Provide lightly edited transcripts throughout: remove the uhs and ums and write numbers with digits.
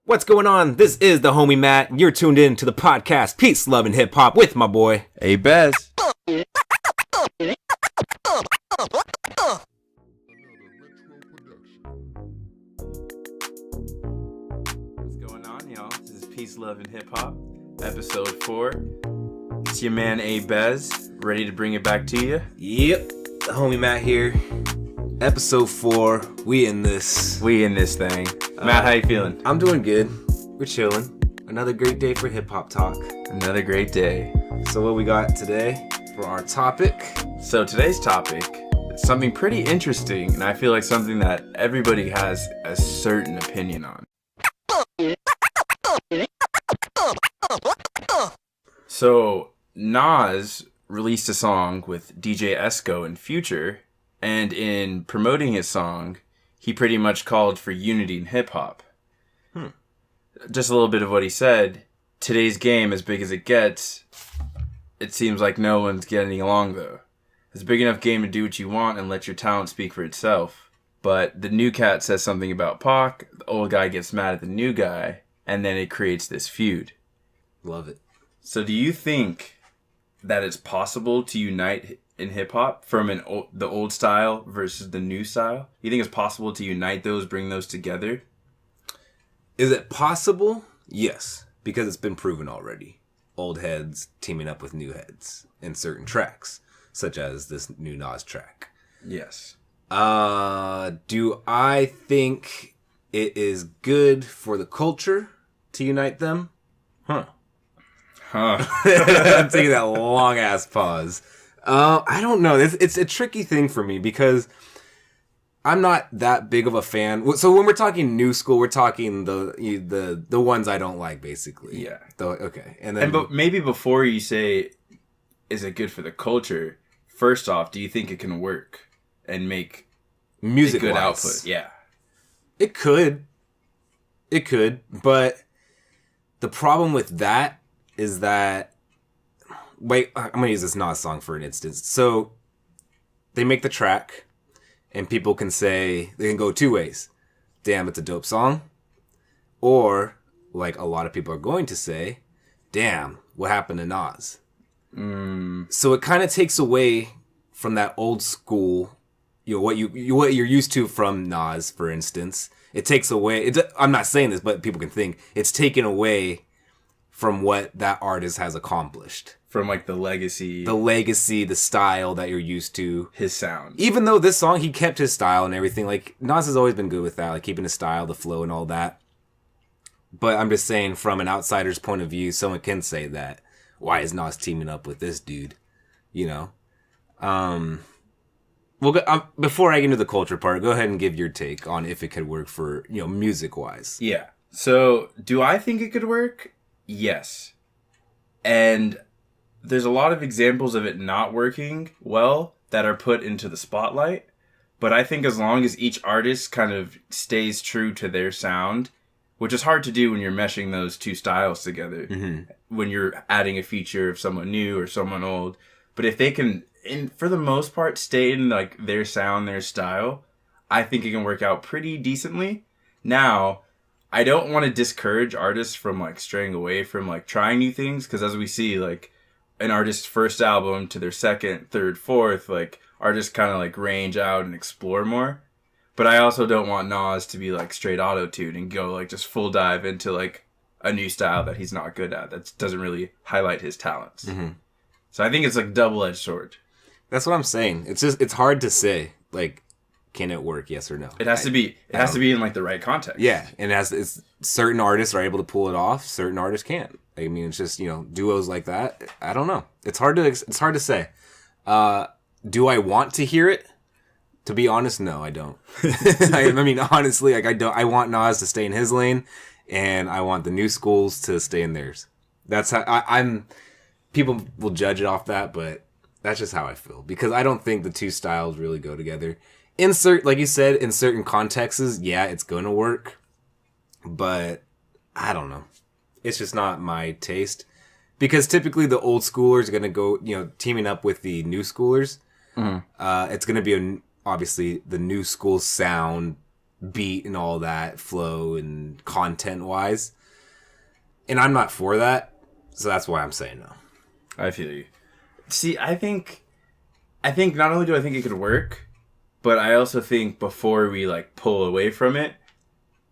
What's going on? This is the homie Matt, and you're tuned in to the podcast Peace, Love, and Hip Hop with my boy A-Bez. What's going on, y'all? This is Peace, Love, and Hip Hop, episode 4. It's your man A-Bez, ready to bring it back to you. Yep, the homie Matt here. Episode 4. We in this thing. Matt, how you feeling? I'm doing good. We're chilling. Another great day for hip hop talk. Another great day. So what we got today for our topic? So today's topic is something pretty interesting, and I feel like something that everybody has a certain opinion on. So Nas released a song with DJ Esco and Future, and in promoting his song, he pretty much called for unity in hip-hop. Just a little bit of what he said. Today's game, as big as it gets, it seems like no one's getting along, though. It's a big enough game to do what you want and let your talent speak for itself. But the new cat says something about Pac, the old guy gets mad at the new guy, and then it creates this feud. Love it. So do you think that it's possible to unite in hip-hop from the old style versus the new style? You think it's possible to unite those, bring those together? Is it possible? Yes, because it's been proven already. Old heads teaming up with new heads in certain tracks, such as this new Nas track. Yes. Do I think it is good for the culture to unite them? I'm taking that long ass pause. I don't know. It's a tricky thing for me because I'm not that big of a fan. So when we're talking new school, we're talking the ones I don't like, basically. Yeah. Okay. And But maybe before you say, is it good for the culture? First off, do you think it can work and make music good output? Yeah. It could, but the problem with that is that, wait, I'm going to use this Nas song for an instance. So they make the track and people can say, they can go two ways. Damn, it's a dope song. Or, like a lot of people are going to say, damn, what happened to Nas? So it kind of takes away from that old school, what you're used to from Nas, for instance. It takes away, I'm not saying this, but people can think, it's taken away from what that artist has accomplished. From like the legacy, the style that you're used to. his sound. Even though this song, he kept his style and everything. Like, Nas has always been good with that, like keeping his style, the flow and all that. But I'm just saying, from an outsider's point of view, someone can say that. Why is Nas teaming up with this dude? You know? Well, before I get into the culture part, go ahead and give your take on if it could work for, music-wise. Yeah. So, do I think it could work? Yes. And there's a lot of examples of it not working well that are put into the spotlight. But I think as long as each artist kind of stays true to their sound, which is hard to do when you're meshing those two styles together, when you're adding a feature of someone new or someone old. But if they can, for the most part, stay in like their sound, their style, I think it can work out pretty decently. Now, I don't want to discourage artists from like straying away from like trying new things, because as we see, like an artist's first album to their second, third, fourth, like artists kind of like range out and explore more. But I also don't want Nas to be like straight auto-tuned and go like just full dive into like a new style that he's not good at. That doesn't really highlight his talents. So I think it's like double-edged sword. That's what I'm saying. It's hard to say, like, can it work, yes or no? It has to be in like the right context. Yeah, and it's certain artists are able to pull it off, certain artists can't. I mean, it's just, duos like that. I don't know. It's hard to say. Do I want to hear it? To be honest, no, I don't. I mean, honestly, like I want Nas to stay in his lane, and I want the new schools to stay in theirs. That's how I'm. People will judge it off that, but that's just how I feel, because I don't think the two styles really go together. Like you said, in certain contexts, yeah, it's gonna work, but I don't know. It's just not my taste, because typically the old schoolers are gonna go, teaming up with the new schoolers. It's gonna be obviously the new school sound beat and all that flow and content wise. And I'm not for that. So that's why I'm saying no. I feel you. See, I think not only do I think it could work, but I also think before we like pull away from it,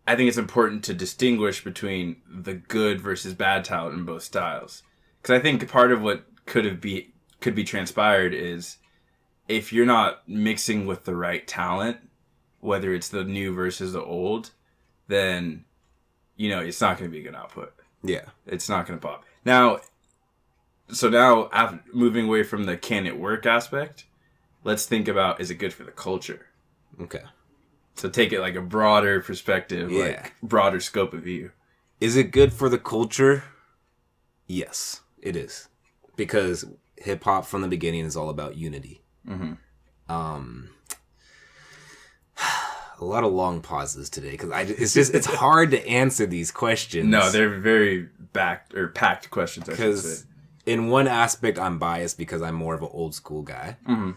I think it's important to distinguish between the good versus bad talent in both styles. Because I think part of what could be transpired is if you're not mixing with the right talent, whether it's the new versus the old, then, you know, it's not going to be a good output. Yeah. It's not going to pop. Now, after moving away from the can it work aspect, let's think about, is it good for the culture? Okay. So take it like a broader perspective, Yeah. like broader scope of view. Is it good for the culture? Yes, it is. Because hip hop from the beginning is all about unity. Mm-hmm. A lot of long pauses today because it's hard to answer these questions. No, they're very packed questions. Because in one aspect I'm biased because I'm more of an old school guy. Mm-hmm.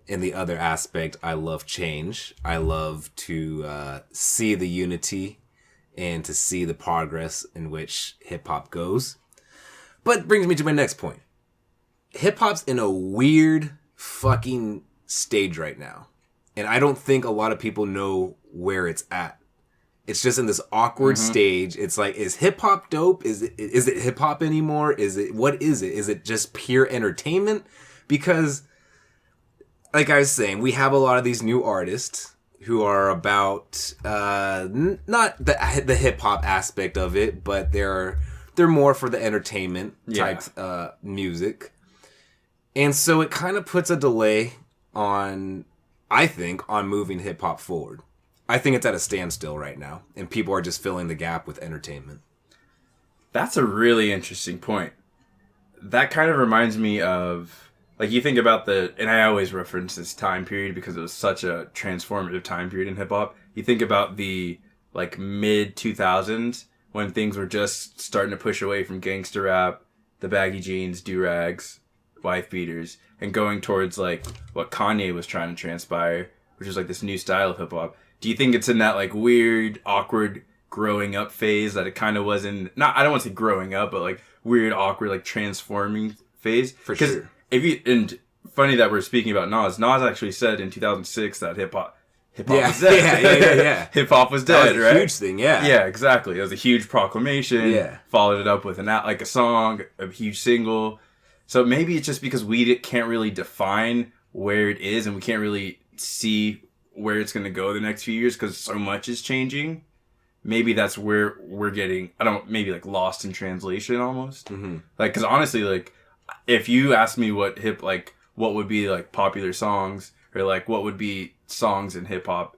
In the other aspect, I love change. I love to see the unity and to see the progress in which hip hop goes. But brings me to my next point. Hip hop's in a weird fucking stage right now. And I don't think a lot of people know where it's at. It's just in this awkward stage. It's like, is hip hop dope? Is it hip hop anymore? What is it? Is it just pure entertainment? Because, like I was saying, we have a lot of these new artists who are about not the hip hop aspect of it, but they're more for the entertainment type music. And so it kind of puts a delay on, I think, on moving hip hop forward. I think it's at a standstill right now, and people are just filling the gap with entertainment. That's a really interesting point. That kind of reminds me of, like, you think about and I always reference this time period because it was such a transformative time period in hip hop. You think about the, like, mid 2000s when things were just starting to push away from gangster rap, the baggy jeans, do-rags, wife beaters, and going towards, like, what Kanye was trying to transpire, which is, like, this new style of hip hop. Do you think it's in that, like, weird, awkward growing up phase that it kind of was in, not, I don't want to say growing up, but, like, weird, awkward, like, transforming phase? For sure. And funny that we're speaking about Nas. Nas actually said in 2006 that hip hop was dead. Yeah. Hip hop was dead, that was a right? huge thing, yeah. Yeah, exactly. It was a huge proclamation. Yeah. Followed it up with a song, a huge single. So maybe it's just because we can't really define where it is and we can't really see where it's going to go the next few years because so much is changing. Maybe that's where we're getting, maybe like lost in translation almost. Mm-hmm. Like, because honestly, like, if you ask me what would be like popular songs or like what would be songs in hip hop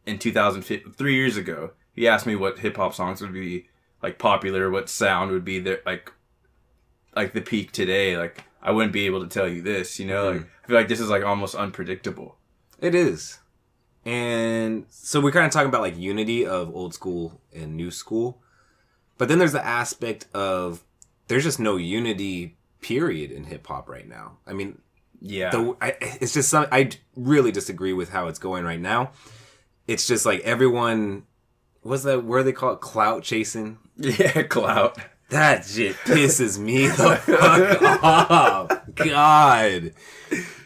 in 2005, 3 years ago, you asked me what hip hop songs would be like popular, what sound would be there, like the peak today, like I wouldn't be able to tell you this, you know, like I feel like this is like almost unpredictable. It is. And so we're kind of talking about like unity of old school and new school. But then there's the aspect of there's just no unity period in hip hop right now. I mean, yeah, it's just I really disagree with how it's going right now. It's just like everyone, what's that word they call it? Clout chasing? Yeah, clout. That shit pisses me the fuck off. God.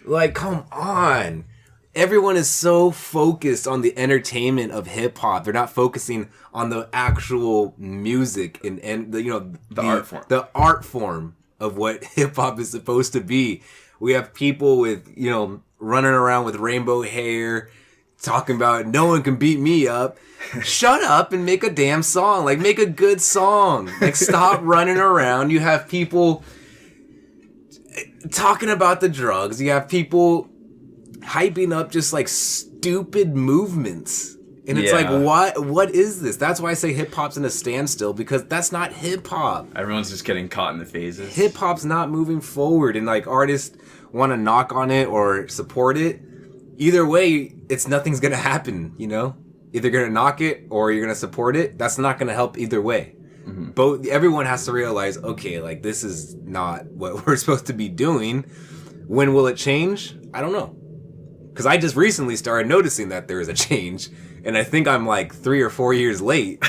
Like, come on. Everyone is so focused on the entertainment of hip hop. They're not focusing on the actual music and the art form. The art form of what hip hop is supposed to be. We have people with, running around with rainbow hair, talking about no one can beat me up. Shut up and make a damn song. Like, make a good song. Like, stop running around. You have people talking about the drugs. You have people hyping up just like stupid movements. And it's like, what is this? That's why I say hip hop's in a standstill, because that's not hip hop. Everyone's just getting caught in the phases. Hip hop's not moving forward, and like artists want to knock on it or support it. Either way, nothing's gonna happen, Either gonna knock it or you're gonna support it. That's not gonna help either way. Mm-hmm. Everyone has to realize, okay, like this is not what we're supposed to be doing. When will it change? I don't know. Because I just recently started noticing that there is a change. And I think I'm like 3 or 4 years late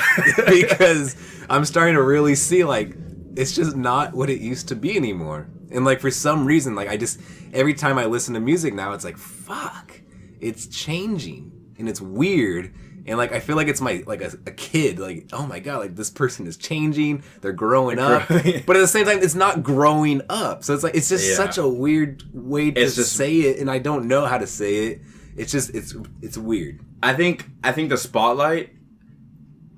because I'm starting to really see like it's just not what it used to be anymore. And like for some reason, like every time I listen to music now, it's like, fuck, it's changing and it's weird. And like I feel like it's a kid, like, oh my god, like this person is changing, they're growing up. But at the same time, it's not growing up. So it's like it's just such a weird way to say it, and I don't know how to say it. It's just it's weird. I think the spotlight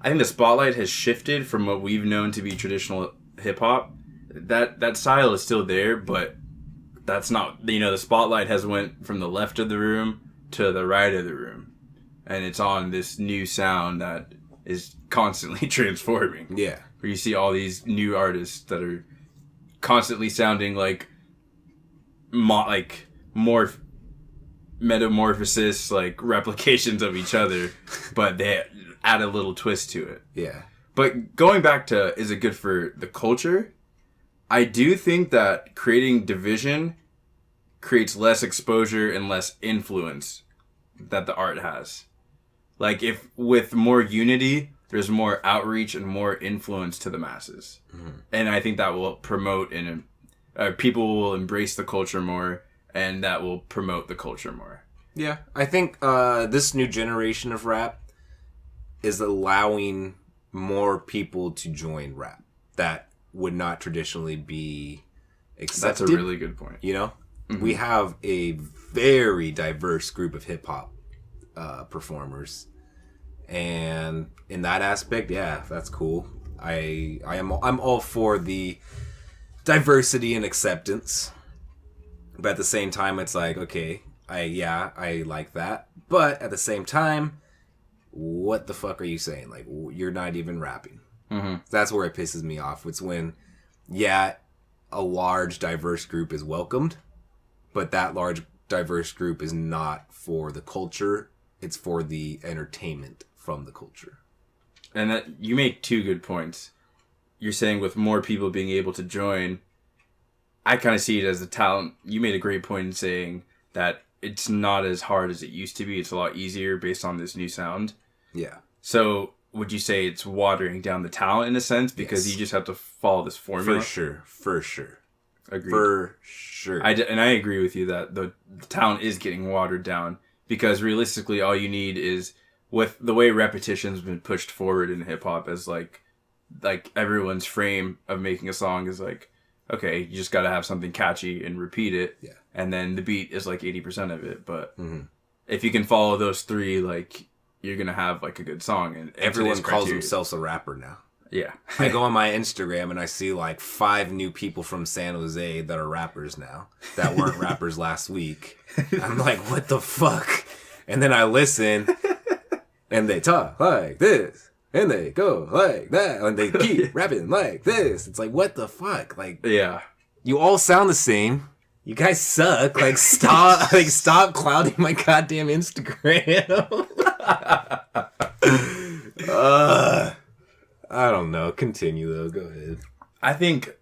has shifted from what we've known to be traditional hip hop. That style is still there, but that's not, the spotlight has went from the left of the room to the right of the room. And it's on this new sound that is constantly transforming. Yeah. Where you see all these new artists that are constantly sounding like more metamorphosis, like replications of each other, but they add a little twist to it. Yeah. But going back to, is it good for the culture? I do think that creating division creates less exposure and less influence that the art has. Like, if with more unity, there's more outreach and more influence to the masses. Mm-hmm. And I think that will promote and people will embrace the culture more, and that will promote the culture more. Yeah, I think this new generation of rap is allowing more people to join rap that would not traditionally be accepted. That's a really good point. Mm-hmm. We have a very diverse group of hip-hop performers, and in that aspect, yeah, that's cool. I'm all for the diversity and acceptance, but at the same time, it's like, okay, I like that, but at the same time, what the fuck are you saying? Like, you're not even rapping. Mm-hmm. That's where it pisses me off. It's when, a large diverse group is welcomed, but that large diverse group is not for the culture. It's for the entertainment from the culture. And that you make two good points. You're saying with more people being able to join, I kind of see it as the talent. You made a great point in saying that it's not as hard as it used to be. It's a lot easier based on this new sound. Yeah. So would you say it's watering down the talent in a sense because you just have to follow this formula? For sure. Agreed. For sure. I agree with you that the talent is getting watered down. Because realistically, all you need is, with the way repetition's been pushed forward in hip hop, as like everyone's frame of making a song is like, okay, you just got to have something catchy and repeat it, and then the beat is like 80% of it. But if you can follow those three, like, you're gonna have like a good song. And everyone calls themselves a rapper now. Yeah. I go on my Instagram and I see like 5 new people from San Jose that are rappers now that weren't rappers last week. I'm like, what the fuck? And then I listen and they talk like this and they go like that and they keep rapping like this. It's like, what the fuck? Like, yeah, you all sound the same. You guys suck. Like, stop clouding my goddamn Instagram. I don't know. Continue, though. Go ahead. I think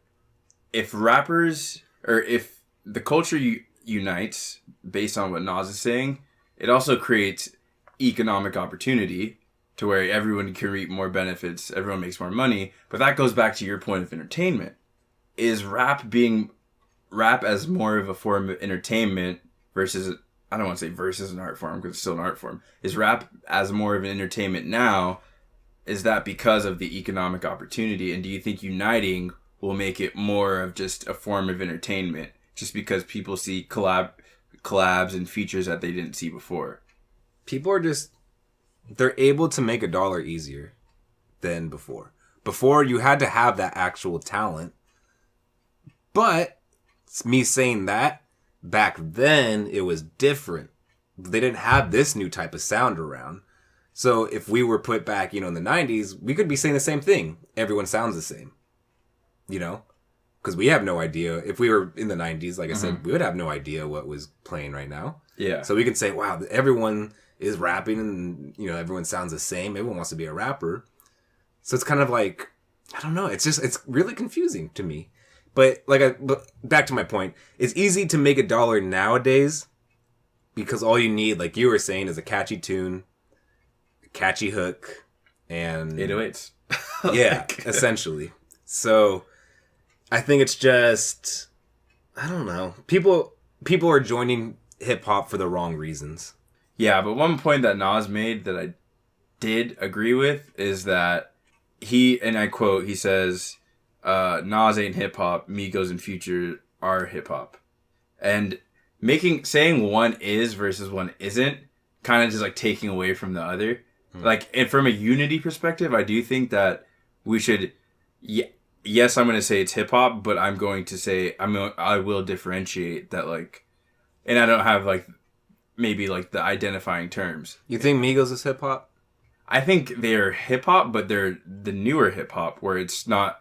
if rappers, or if the culture unites based on what Nas is saying, it also creates economic opportunity to where everyone can reap more benefits, everyone makes more money. But that goes back to your point of entertainment. Is rap as more of a form of entertainment versus, I don't want to say versus an art form because it's still an art form. Is rap as more of an entertainment now? Is that because of the economic opportunity? And do you think uniting will make it more of just a form of entertainment just because people see collabs and features that they didn't see before? People are they're able to make $1 easier than before. Before, you had to have that actual talent. But it's me saying that, back then it was different. They didn't have this new type of sound around. So if we were put back, in the 90s, we could be saying the same thing. Everyone sounds the same, because we have no idea. If we were in the 90s, like I said, we would have no idea what was playing right now. Yeah. So we can say, wow, everyone is rapping and, everyone sounds the same. Everyone wants to be a rapper. So it's kind of like, I don't know. It's really confusing to me. But but back to my point, it's easy to make $1 nowadays because all you need, like you were saying, is a catchy tune, catchy hook, and 808s. Yeah, essentially. So I think it's just, I don't know. People are joining hip hop for the wrong reasons. Yeah, but one point that Nas made that I did agree with is that and I quote, he says, Nas ain't hip hop, Migos and Future are hip hop. And saying one is versus one isn't, kind of just like taking away from the other. Like, and from a unity perspective, I do think that we should, yes, I'm going to say it's hip hop, but I'm going to say, I will differentiate that, like, and I don't have like, maybe like the identifying terms. You think Migos is hip hop? I think they're hip hop, but they're the newer hip hop where it's not,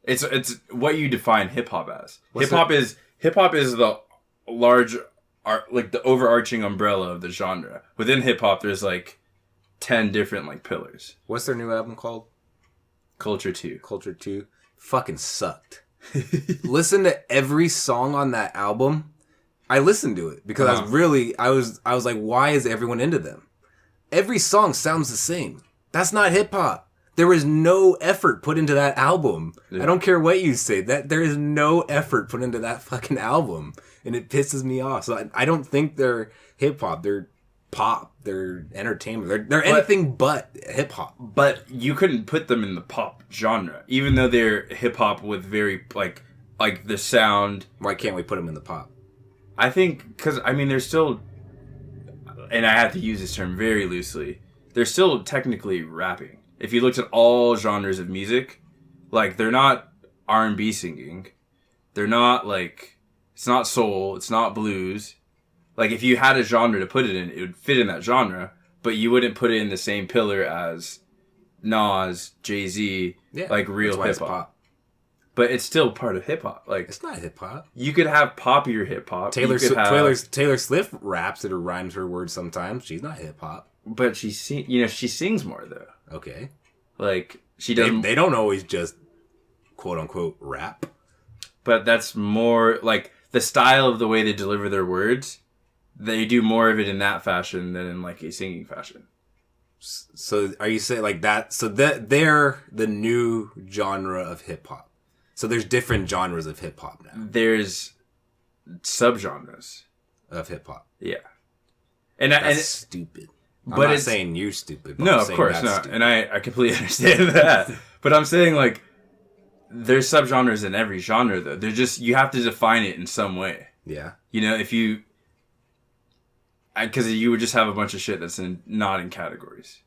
it's what you define hip hop as. Hip hop is the large like the overarching umbrella of the genre. Within hip hop, there's like 10 different like pillars. What's their new album called? Culture 2. Culture 2 fucking sucked. Listen to every song on that album. I listened to it because I was like, why is everyone into them? Every song sounds the same. That's not hip hop. There was no effort put into that album. Yeah. I don't care what you say. That there is no effort put into that fucking album, and it pisses me off. So I don't think they're hip hop. They're pop. They're entertainment. They're anything but hip hop. But you couldn't put them in the pop genre, even though they're hip hop with very like the sound. Why can't we put them in the pop? I think because they're still, and I have to use this term very loosely. They're still technically rapping. If you looked at all genres of music, like, they're not R&B singing. They're not, like, it's not soul. It's not blues. Like, if you had a genre to put it in, it would fit in that genre, but you wouldn't put it in the same pillar as Nas, Jay-Z, like, real hip-hop. But it's still part of hip-hop. Like, it's not hip-hop. You could have poppier hip-hop. Taylor Swift raps it or rhymes her words sometimes. She's not hip-hop. But she sings more, though. Okay. Like, she doesn't... They don't always just, quote-unquote, rap. But that's more, like, the style of the way they deliver their words, they do more of it in that fashion than in, like, a singing fashion. So, are you saying, like, that... So, they're the new genre of hip-hop. So, there's different genres of hip-hop now. There's subgenres. Of hip-hop. Yeah. That's stupid. I'm not saying you're stupid. No, of course not. And I completely understand that. But I'm saying, like, there's subgenres in every genre, though. They're just, you have to define it in some way. Yeah. You know, if you... Because you would just have a bunch of shit that's not in categories.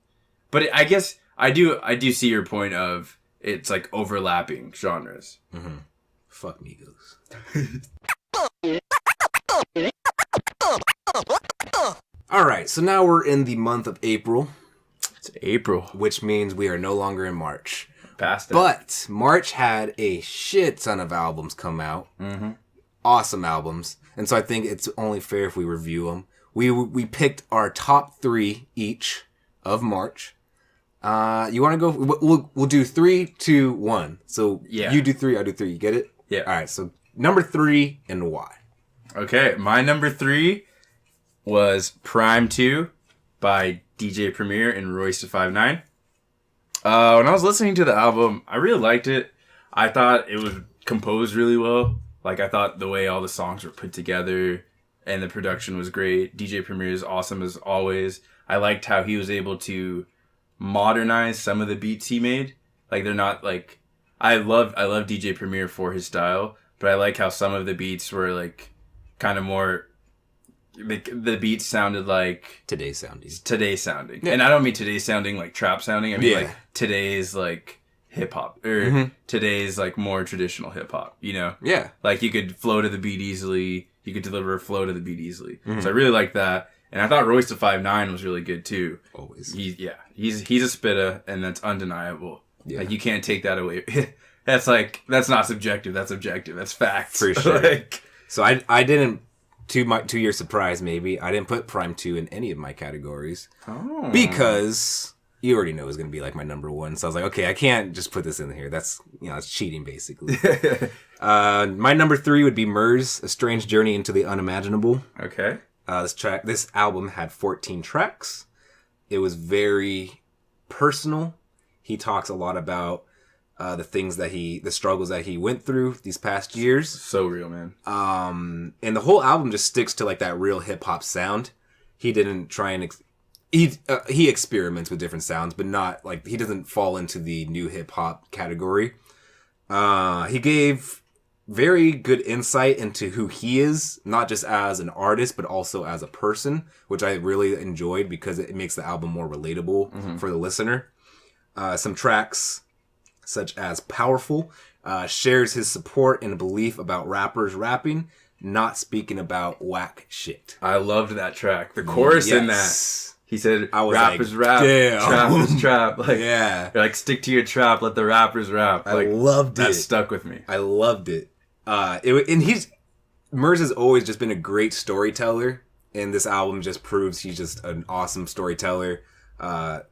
But I guess I do see your point of it's, like, overlapping genres. Mm-hmm. Fuck Migos. Alright, so now we're in the month of April. It's April. Which means we are no longer in March. Past it. But March had a shit ton of albums come out. Mm-hmm. Awesome albums. And so I think it's only fair if we review them. We picked our top 3 each of March. You want to go? We'll do 3, 2, 1. So you do 3, I do 3. You get it? Yeah. Alright, so number 3 and why? Okay, my number 3 was Prime 2 by DJ Premier and Royce da 5'9". When I was listening to the album, I really liked it. I thought it was composed really well. Like, I thought the way all the songs were put together and the production was great. DJ Premier is awesome as always. I liked how he was able to modernize some of the beats he made. Like, they're not like... I love DJ Premier for his style, but I like how some of the beats were, like, kind of more... The beats sounded like... Today's sounding. Yeah. And I don't mean today's sounding like trap sounding. I mean, like, today's, like, hip-hop. Or today's, like, more traditional hip-hop, you know? Yeah. Like, you could flow to the beat easily. You could deliver a flow to the beat easily. Mm-hmm. So I really like that. And I thought Royce da 5'9" was really good, too. Always. He's a spitter, and that's undeniable. Yeah. Like, you can't take that away. That's not subjective. That's objective. That's facts. For sure. So I didn't... To your surprise, maybe, I didn't put Prime 2 in any of my categories. Oh. Because you already know it was going to be, like, my number 1. So I was like, okay, I can't just put this in here. That's, it's cheating, basically. My number 3 would be Murs, A Strange Journey into the Unimaginable. Okay. This album had 14 tracks. It was very personal. He talks a lot about the struggles that he went through these past years. So real, man. And the whole album just sticks to like that real hip hop sound. He didn't try and he experiments with different sounds, but not like he doesn't fall into the new hip hop category. He gave very good insight into who he is, not just as an artist, but also as a person, which I really enjoyed because it makes the album more relatable for the listener. Some tracks, such as Powerful, shares his support and belief about rappers rapping, not speaking about whack shit. I loved that track. The chorus in that. He said, rappers like, rap, damn. trappers trap. Like, yeah. You're like, stick to your trap, let the rappers rap. Like, I loved it. That stuck with me. I loved it. Murs has always just been a great storyteller, and this album just proves he's just an awesome storyteller. A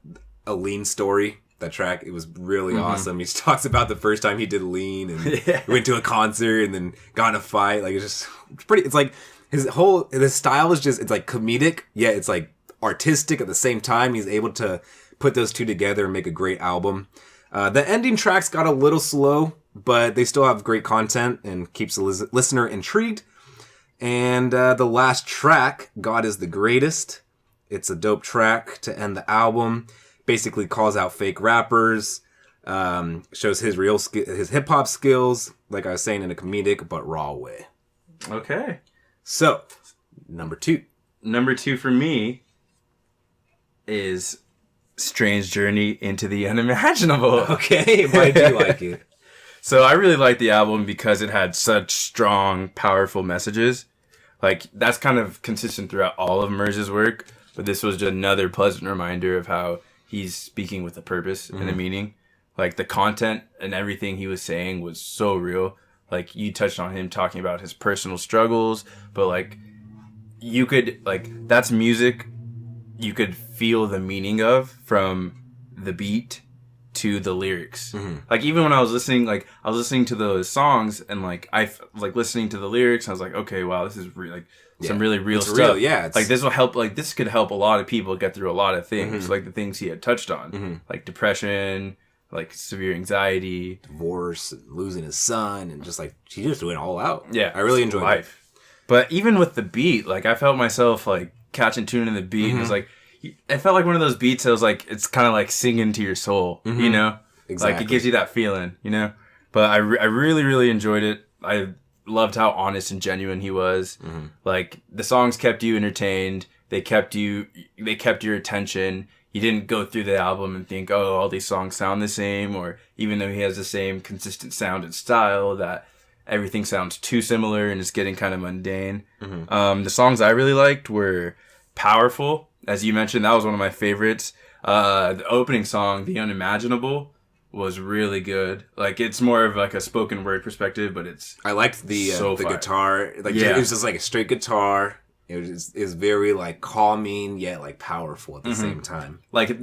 Lean story, that track, it was really awesome. He talks about the first time he did Lean and went to a concert and then got in a fight. Like, it's like the style is just, it's like comedic, yet it's like artistic at the same time. He's able to put those two together and make a great album. The ending tracks got a little slow, but they still have great content and keeps the listener intrigued. And the last track, God is the Greatest. It's a dope track to end the album. Basically calls out fake rappers, shows his his hip hop skills, like I was saying, in a comedic but raw way. Okay. So, number 2. Number 2 for me is Strange Journey into the Unimaginable. Okay, why do you like it? So I really liked the album because it had such strong, powerful messages. Like, that's kind of consistent throughout all of Murs' work, but this was just another pleasant reminder of how he's speaking with a purpose and a meaning. Like, the content and everything he was saying was so real. Like, you touched on him talking about his personal struggles, but, like, you could, like, that's music you could feel the meaning of from the beat to the lyrics. Like, even when I was listening to those songs and, like, listening to the lyrics, I was like, okay, wow, this is some really real stuff. Real, yeah. Like, this will help, like, this could help a lot of people get through a lot of things, like the things he had touched on, like depression, like severe anxiety, divorce, and losing his son, and just like, he just went all out. Yeah. I really enjoyed life. But even with the beat, like, I felt myself, like, catching tune in the beat, and it was like, it felt like one of those beats that was like, it's kind of like singing to your soul, you know? Exactly. Like, it gives you that feeling, you know? But I really, really enjoyed it. I loved how honest and genuine he was. Like, the songs kept you entertained. They kept your attention. You didn't go through the album and think, oh, all these songs sound the same, or even though he has the same consistent sound and style, that everything sounds too similar and it's getting kind of mundane. The songs I really liked were Powerful. As you mentioned, that was one of my favorites. The opening song, The Unimaginable, was really good. Like, it's more of like a spoken word perspective, but I liked the guitar. Like, it was just like a straight guitar. It was very like calming yet like powerful at the same time. Like,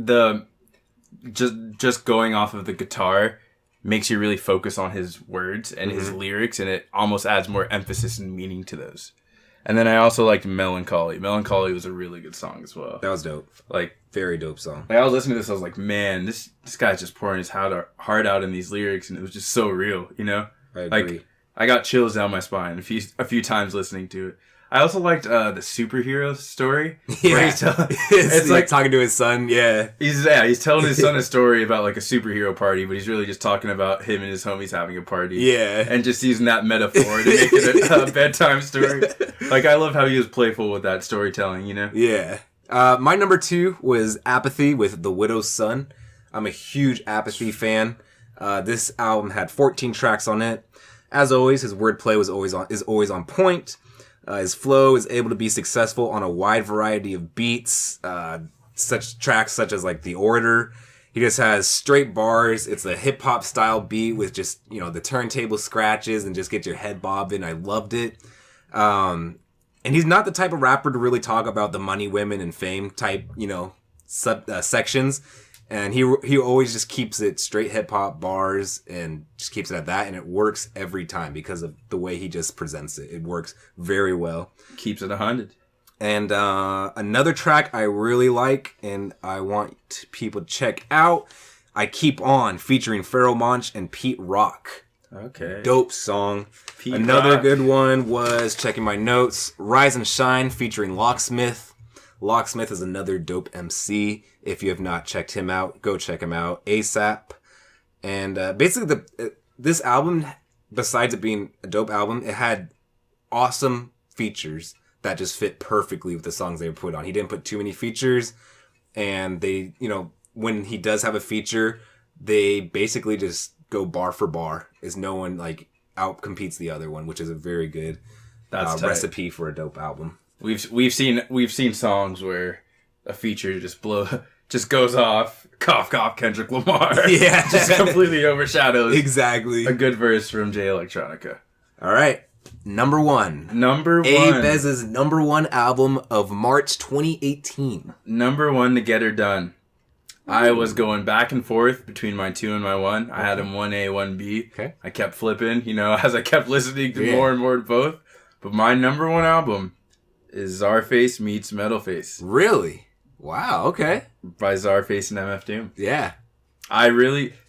just going off of the guitar makes you really focus on his words and his lyrics, and it almost adds more emphasis and meaning to those. And then I also liked Melancholy. Melancholy was a really good song as well. That was dope. Like, very dope song. Like, I was listening to this, I was like, man, this guy's just pouring his heart out in these lyrics, and it was just so real, you know? I agree. Like, I got chills down my spine a few times listening to it. I also liked the superhero story. Yeah, it's like talking to his son. Yeah, he's telling his son a story about like a superhero party, but he's really just talking about him and his homies having a party. Yeah, and just using that metaphor to make it a bedtime story. Like, I love how he was playful with that storytelling. You know? Yeah. My number 2 was Apathy with The Widow's Son. I'm a huge Apathy fan. This album had 14 tracks on it. As always, his wordplay is always on point. His flow is able to be successful on a wide variety of beats, such tracks such as like The Order. He just has straight bars. It's a hip hop style beat with just, you know, the turntable scratches and just get your head bobbing. I loved it. And he's not the type of rapper to really talk about the money, women, and fame type, you know, sections. And he always just keeps it straight hip hop bars and just keeps it at that, and it works every time because of the way he just presents it. It works very well. Keeps it 100. And another track I really like and I want people to check out, I Keep On, featuring Pharoah Monch and Pete Rock. Okay. Dope song. Pete Another Rock. good one was, checking my notes, Rise and Shine, featuring Locksmith. Locksmith is another dope MC. If you have not checked him out, go check him out ASAP. And basically, this album, besides it being a dope album, it had awesome features that just fit perfectly with the songs they put on. He didn't put too many features, and they, when he does have a feature, they basically just go bar for bar, as no one like out competes the other one, which is a very good recipe for a dope album. We've seen songs where a feature just goes off, cough cough, Kendrick Lamar. Yeah, just completely overshadows exactly a good verse from Jay Electronica. All right. Number one. A-Bez's number one album of March 2018. Number one, To Get Her Done. I was going back and forth between my 2 and my 1. I had them 1A, 1B. Okay. I kept flipping, as I kept listening to more and more to both. But my number one album is Czarface meets Metalface. Really? Wow, okay. By Czarface and MF Doom. Yeah.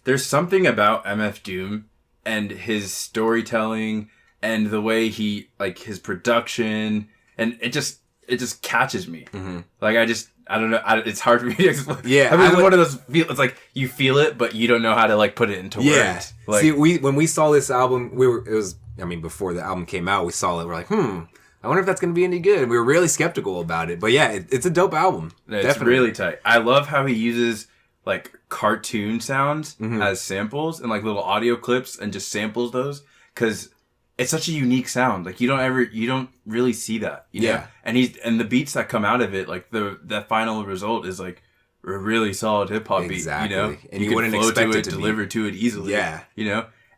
There's something about MF Doom and his storytelling and the way he, his production, and it just catches me. Mm-hmm. I don't know. It's hard for me to explain. Yeah. It's one of those, it's like you feel it, but you don't know how to, put it into words. See, when we saw this album, before the album came out, we saw it, we're like, I wonder if that's going to be any good. We were really skeptical about it. But yeah, it's a dope album. It's Definitely. really tight. I love how he uses, cartoon sounds as samples and, little audio clips and just samples those. Because it's such a unique sound. You don't really see that. You know? Yeah. And the beats that come out of it, that final result is, a really solid hip-hop exactly. beat, And you can wouldn't flow expect to it to deliver to it easily. Yeah.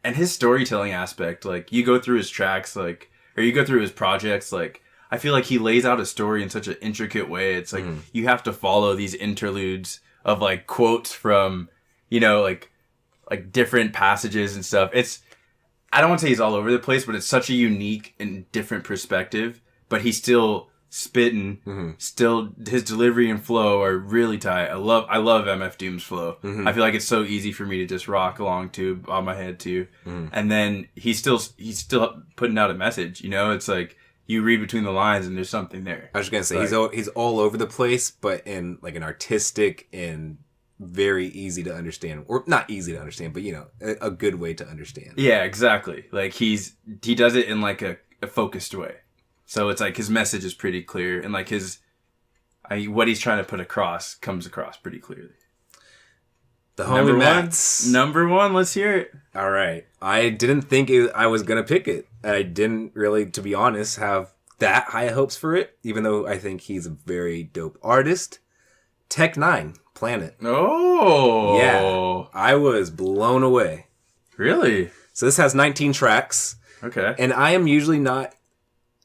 And his storytelling aspect, you go through his tracks, or you go through his projects, I feel like he lays out a story in such an intricate way. It's you have to follow these interludes of quotes from, different passages and stuff. I don't want to say he's all over the place, but it's such a unique and different perspective, but he's still spitting, still his delivery and flow are really tight. I love MF Doom's flow. I feel like it's so easy for me to just rock along to, on my head too. And then he's still putting out a message, it's you read between the lines and there's something there. I was just going to say, he's all over the place, but in an artistic and very easy to understand, or not easy to understand, but a good way to understand. Yeah, exactly. He does it in a focused way. So it's his message is pretty clear, and what he's trying to put across comes across pretty clearly. Thahomiematt. Number one, let's hear it. All right. I didn't think I was going to pick it. I didn't really, to be honest, have that high hopes for it, even though I think he's a very dope artist. Tech 9, Planet. Oh. Yeah. I was blown away. Really? So this has 19 tracks. Okay. And I am usually not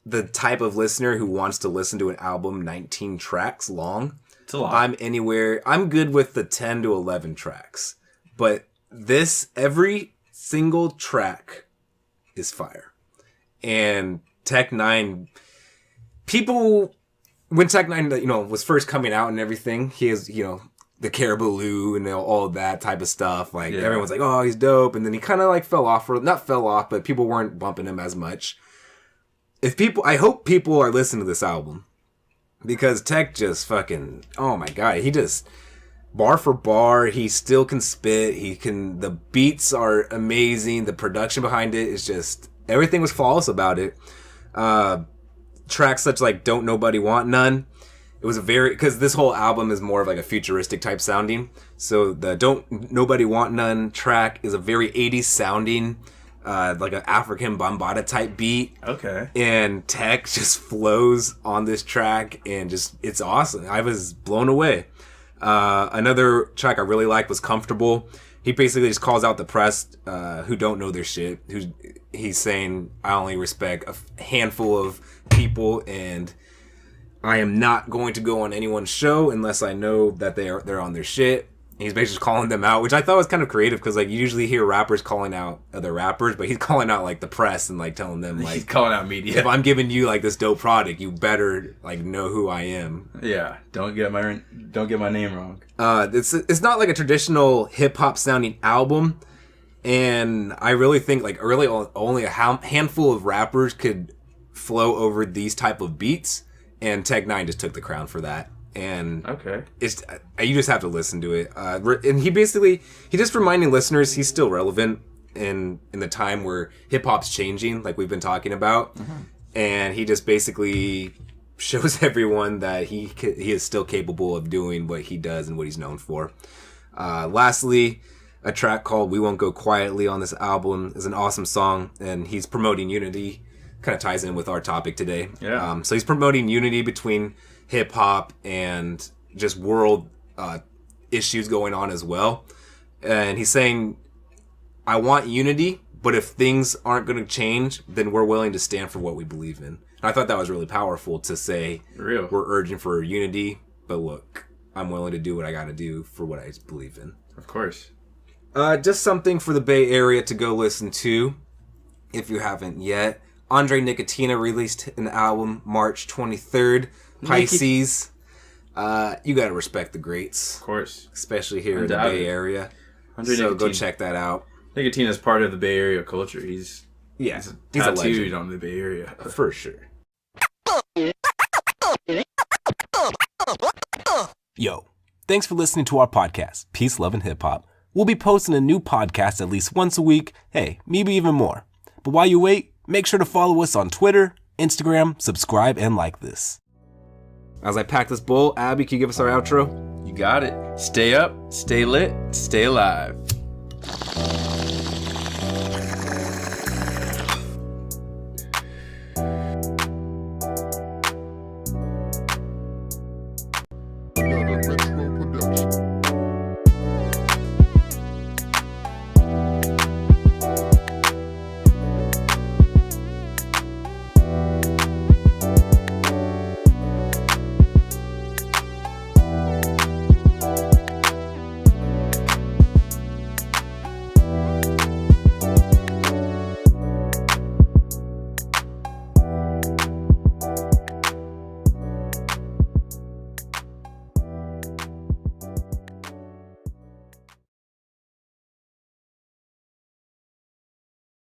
the type of listener who wants to listen to an album 19 tracks long. It's a lot. I'm good with the 10 to 11 tracks. But every single track is fire. And Tech 9, when Tech 9, was first coming out and everything, he has, the Caribou and all that type of stuff. Everyone's like, oh, he's dope. And then he kind of fell off, or not fell off, but people weren't bumping him as much. I hope people are listening to this album, because Tech just fucking, oh my God, he just, bar for bar, he still can spit. The beats are amazing. The production behind it is just, everything was flawless about it. Tracks such Don't Nobody Want None. It was because this whole album is more of a futuristic type sounding. So the Don't Nobody Want None track is a very 80s sounding, an African Bambaataa type beat. Okay. And Tech just flows on this track, and it's awesome. I was blown away. Another track I really liked was Comfortable. He basically just calls out the press who don't know their shit. He's saying, I only respect a handful of people, and I am not going to go on anyone's show unless I know that they're on their shit. He's basically just calling them out, which I thought was kind of creative because like you usually hear rappers calling out other rappers, but he's calling out like the press and like telling them like he's calling out media. If I'm giving you like this dope product, you better like know who I am. Yeah, don't get my name wrong. It's not like a traditional hip hop sounding album, and I really think like really only a handful of rappers could flow over these type of beats, and Tech Nine just took the crown for that. And okay, it's you just have to listen to it. And he just reminding listeners he's still relevant in the time where hip hop's changing, like we've been talking about. And he just basically shows everyone that he is still capable of doing what he does and what he's known for. Lastly, a track called "We Won't Go Quietly" on this album is an awesome song, and he's promoting unity. Kind of ties in with our topic today. Yeah. So he's promoting unity between hip hop and just world issues going on as well. And he's saying, I want unity, but if things aren't going to change, then we're willing to stand for what we believe in. And I thought that was really powerful to say, Real. We're urging for unity, but look, I'm willing to do what I got to do for what I believe in. Of course. Just something for the Bay Area to go listen to, if you haven't yet. Andre Nicotina released an album March 23rd. Pisces. You gotta respect the greats. Of course. Especially here in the Bay Area. So go check that out. Nicotina is part of the Bay Area culture. He's tattooed on the Bay Area. For sure. Yo, thanks for listening to our podcast, Peace, Love, and Hip Hop. We'll be posting a new podcast at least once a week. Hey, maybe even more. But while you wait, make sure to follow us on Twitter, Instagram, subscribe, and like this. As I pack this bowl, Abby, can you give us our outro? You got it. Stay up, stay lit, stay alive.